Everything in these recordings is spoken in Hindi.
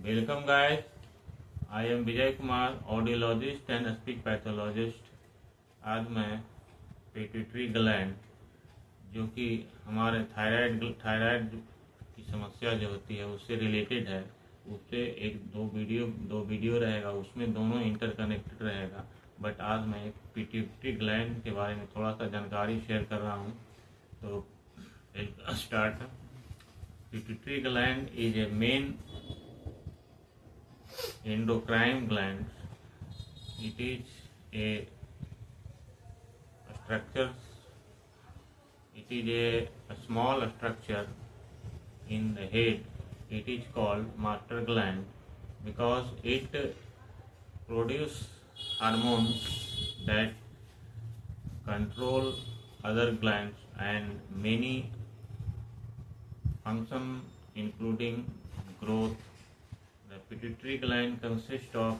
Welcome guys, I am Vijay Kumar, audiologist and speech pathologist. आज मैं पिट्यूटरी ग्लैंड जो कि हमारे थायराइड की समस्या जो होती है उससे रिलेटेड है, उससे दो वीडियो रहेगा, उसमें दोनों इंटरकनेक्टेड रहेगा। बट आज मैं एक पिट्यूटरी ग्लैंड के बारे में थोड़ा सा जानकारी शेयर कर रहा हूँ। तो start. Pituitary gland is a main endocrine gland. It is a structure. It is a small structure in the head. It is called master gland because it produces hormones that control other glands and many functions including growth. The pituitary gland consists of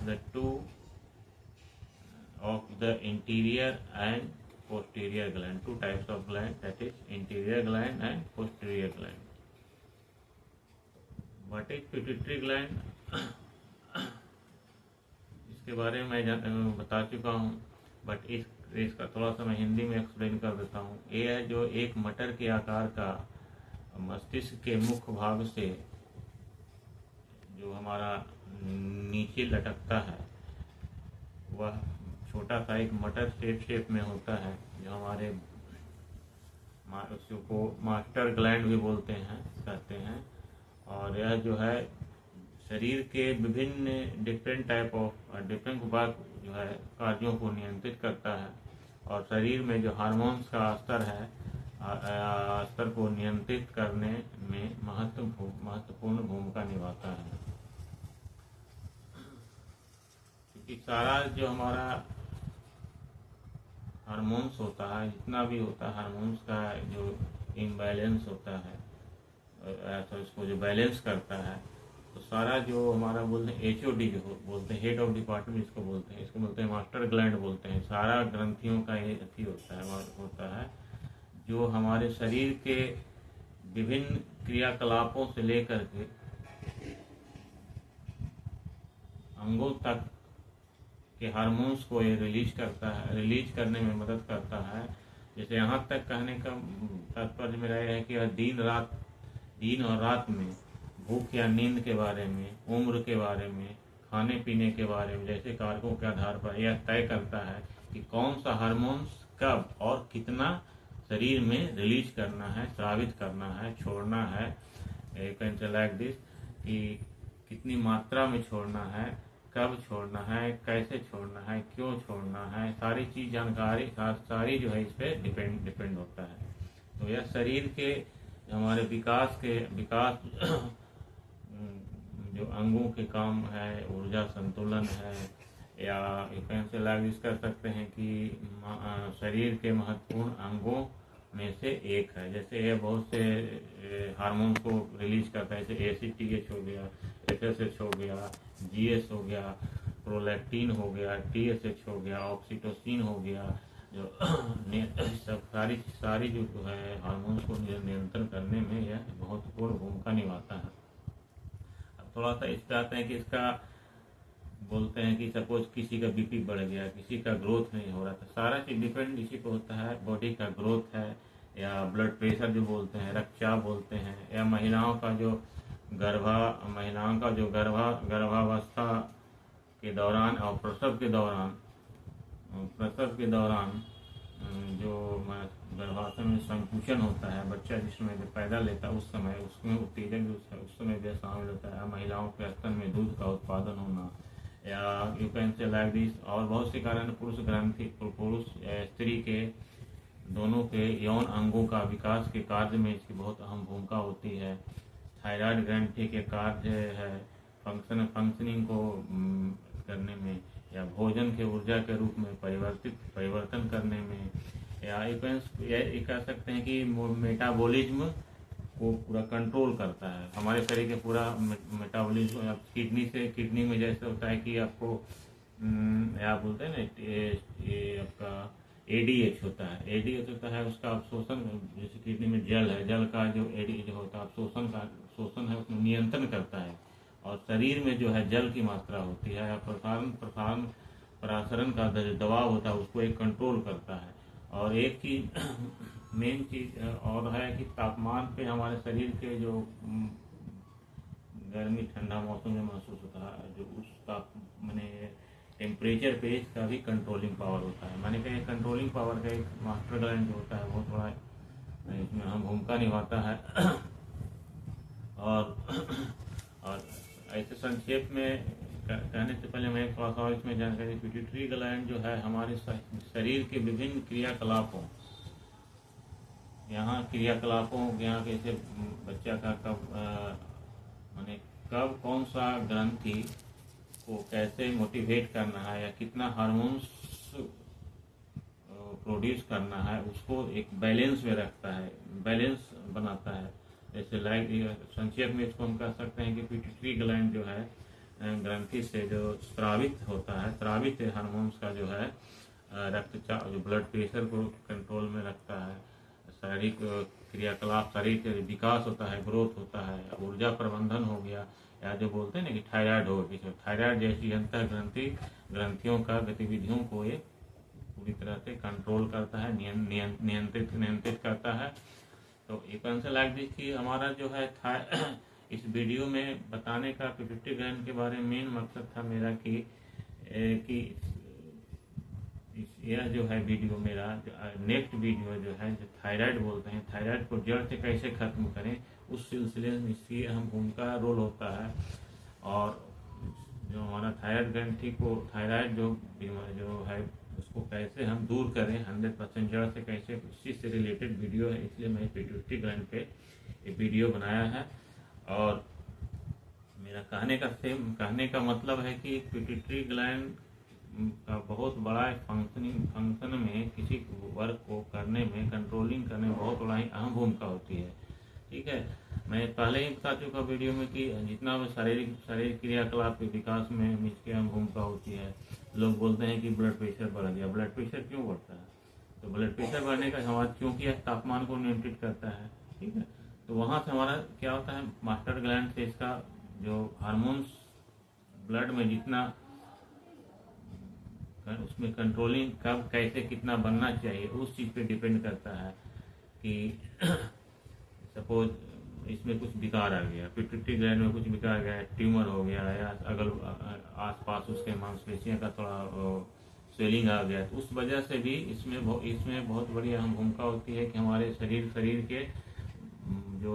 the interior and posterior gland. Two types of gland, that is interior gland and posterior gland. What is pituitary gland? इसके बारे में मैं बता चुका हूँ, बट इसका थोड़ा सा मैं हिंदी में एक्सप्लेन कर देता हूँ। ये है जो एक मटर के आकार का मस्तिष्क के मुख्य भाग से जो हमारा नीचे लटकता है, वह छोटा सा एक मटर शेप में होता है, जो हमारे उसको मास्टर ग्लैंड भी कहते हैं। और यह जो है शरीर के विभिन्न डिफरेंट भाग जो है कार्यों को नियंत्रित करता है, और शरीर में जो हार्मोन्स का स्तर को नियंत्रित करने में महत्वपूर्ण भूमिका निभाता है। क्योंकि सारा जो हमारा हार्मोन्स होता है, जितना भी होता है हार्मोन्स का जो इम्बैलेंस होता है, तो इसको जो बैलेंस करता है, तो सारा जो हमारा बोलते हैं HOD जो बोलते हैं, हेड ऑफ डिपार्टमेंट इसको बोलते हैं मास्टर ग्लैंड बोलते हैं। सारा ग्रंथियों का ये अथी होता है जो हमारे शरीर के विभिन्न क्रियाकलापों से लेकर के अंगों तक के हार्मोन्स को ये रिलीज करने में मदद करता है। जैसे यहाँ तक कहने का तात्पर्य मेरा यह है कि यह दिन और रात में भूख या नींद के बारे में, उम्र के बारे में, खाने पीने के बारे में जैसे कारकों के आधार पर यह तय करता है कि कौन सा हार्मोन्स कब और कितना शरीर में रिलीज करना है, स्रावित करना है, छोड़ना है। लाइक दिस कि कितनी मात्रा में छोड़ना है, कब छोड़ना है, कैसे छोड़ना है, क्यों छोड़ना है, सारी चीज जानकारी सारी जो है इस पे डिपेंड होता है। तो यह शरीर के हमारे विकास जो अंगों के काम है, ऊर्जा संतुलन है, या लाइक कर सकते हैं कि शरीर के महत्वपूर्ण अंगों में से एक है। जैसे यह बहुत से हार्मोन्स को रिलीज करता है, जैसे ACTH हो गया, FSH हो गया, GS हो गया, प्रोलैक्टिन हो गया, TSH हो गया, ऑक्सीटोसिन हो गया, जो सब सारी जो है हार्मोन्स को नियंत्रण करने में यह महत्वपूर्ण भूमिका निभाता है। अब थोड़ा सा इस पे आते हैं कि इसका बोलते हैं कि सपोज किसी का BP बढ़ गया, किसी का ग्रोथ नहीं हो रहा, तो सारा चीज डिपेंड इसी पे होता है। बॉडी का ग्रोथ है, या ब्लड प्रेशर जो बोलते हैं, रक्तचाप बोलते हैं, या महिलाओं का जो गर्भावस्था के दौरान और प्रसव के दौरान जो गर्भाशय में संकुचन होता है, बच्चा जिसमें पैदा लेता है उस समय उसमें उत्तेजन उस समय भी शामिल होता है। महिलाओं के स्तन में दूध का उत्पादन होना, या you can say like this, और बहुत से कारण पुरुष स्त्री के दोनों के यौन अंगों का विकास के कार्य में इसकी बहुत अहम भूमिका होती है। थायराइड ग्रंथि के कार्य है फंक्शनिंग को करने में, या भोजन के ऊर्जा के रूप में परिवर्तन करने में, या ये कह सकते हैं कि मेटाबॉलिज्म को पूरा कंट्रोल करता है। हमारे शरीर के पूरा मेटाबॉलिज्म किडनी में जैसे होता है कि आपको या बोलते हैं ना, ये आपका ADH होता है, उसका अवशोषण, जैसे किडनी में जल है, जल का जो ADH होता है अवशोषण है, उसमें नियंत्रण करता है। और शरीर में जो है जल की मात्रा होती है या प्रसारण का जो दबाव होता है उसको एक कंट्रोल करता है। और एक चीज मेन चीज और है कि तापमान पे हमारे शरीर के जो गर्मी ठंडा मौसम में महसूस होता है, जो उस ताप मैंने टेम्परेचर पे इसका भी कंट्रोलिंग पावर होता है। मैंने कहा कंट्रोलिंग पावर का एक मास्टर ग्लैंड जो होता है वो थोड़ा इसमें अहम भूमिका निभाता है। और ऐसे संक्षेप में कहने से पहले मैं थोड़ा सा इसमें जानकारी, पिट्यूटरी ग्लैंड जो है हमारे शरीर के विभिन्न क्रियाकलापों, यहाँ कैसे बच्चा का कब माने कब कौन सा ग्रंथि को कैसे मोटिवेट करना है या कितना हार्मोन्स प्रोड्यूस करना है, उसको एक बैलेंस में रखता है, बैलेंस बनाता है। जैसे संक्षेप में इसको हम कह सकते हैं कि पिट्यूटरी ग्लैंड जो है ग्रंथि से जो स्रावित होता है, स्रावित हार्मोन्स का जो है रक्तचाप, जो ब्लड प्रेशर को कंट्रोल में रखता है, शारीरिक क्रियाकलाप, शरीर के विकास होता है, ग्रोथ होता है, ऊर्जा प्रबंधन हो गया, या जो बोलते हैं ना कि थायराइड हो गया, थायराइड जैसी अंतर ग्रंथियों का गतिविधियों को ये पूरी तरह से कंट्रोल करता है, नियंत्रित करता है। तो एक आंसर लाइक दिस कि हमारा जो है इस वीडियो में बताने का पिट्यूटरी ग्लैंड के बारे में मेन मकसद था मेरा कि यह जो है वीडियो मेरा नेक्स्ट वीडियो जो है जो थायराइड बोलते हैं, थायराइड को जड़ से कैसे खत्म करें, उस सिलसिले में इसकी अहम भूमिका रोल होता है। और जो हमारा थायराइड ग्रंथि को, थायराइड जो है उसको कैसे हम दूर करें 100% जड़ से कैसे, इसी से रिलेटेड वीडियो है, इसलिए मैं पिट्यूटरी ग्लैंड पे एक वीडियो बनाया है। और मेरा कहने का मतलब है कि पिट्यूटरी ग्लैंड का बहुत बड़ा फंक्शन में, किसी वर्क को करने में, कंट्रोलिंग करने में बहुत बड़ा ही अहम भूमिका होती है। ठीक है, मैं पहले ही बता चुका वीडियो में कि जितना भी शारीरिक क्रियाकलाप के विकास में इसकी अहम भूमिका होती है। लोग बोलते हैं कि ब्लड प्रेशर बढ़ गया, ब्लड प्रेशर क्यों बढ़ता है? तो ब्लड प्रेशर बढ़ने का हमारा, क्योंकि यह तापमान को नियंत्रित करता है। ठीक है, तो वहाँ से हमारा क्या होता है, मास्टर ग्लैंड से इसका जो हार्मोन्स ब्लड में जितना उसमें कंट्रोलिंग कब कैसे कितना बनना चाहिए उस चीज़ पे डिपेंड करता है। कि सपोज इसमें कुछ विकार आ गया, पिट्यूटरी ग्लैंड में कुछ विकार आ गया, ट्यूमर हो गया, या अगल आसपास उसके मांसपेशियों का थोड़ा स्वेलिंग आ गया, तो उस वजह से भी इसमें बहुत बड़ी अहम भूमिका होती है कि हमारे शरीर के जो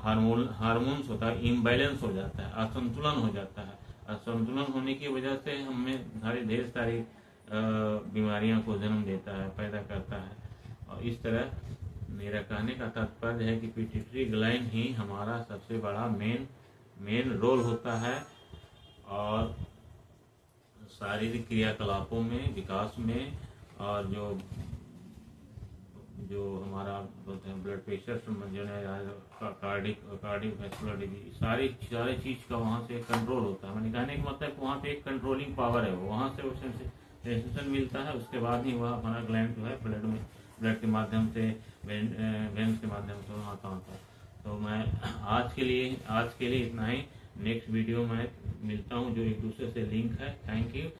हार्मोन्स होता है इम्बैलेंस हो जाता है, असंतुलन हो जाता है। असंतुलन होने की वजह से हमें ढेर सारी बीमारियों को जन्म देता है, पैदा करता है। और इस तरह मेरा कहने का तात्पर्य है कि पिट्यूटरी ग्लैंड ही हमारा सबसे बड़ा मेन रोल होता है, और शारीरिक क्रियाकलापों में, विकास में, और जो हमारा बोलते हैं ब्लड प्रेशर संबंधित कार्डियोवैस्कुलर डिजीज, सारी चीज का वहाँ से कंट्रोल होता है। मैंने कहने का मतलब वहाँ पे एक कंट्रोलिंग पावर है, वहाँ से सेंसेशन मिलता है, उसके बाद ही वह हमारा ग्लैंड जो है ब्लड के माध्यम से, वेन्स के माध्यम से वहाँ आता है। तो मैं आज के लिए इतना ही। नेक्स्ट वीडियो में मिलता हूँ जो एक दूसरे से लिंक है। Thank you.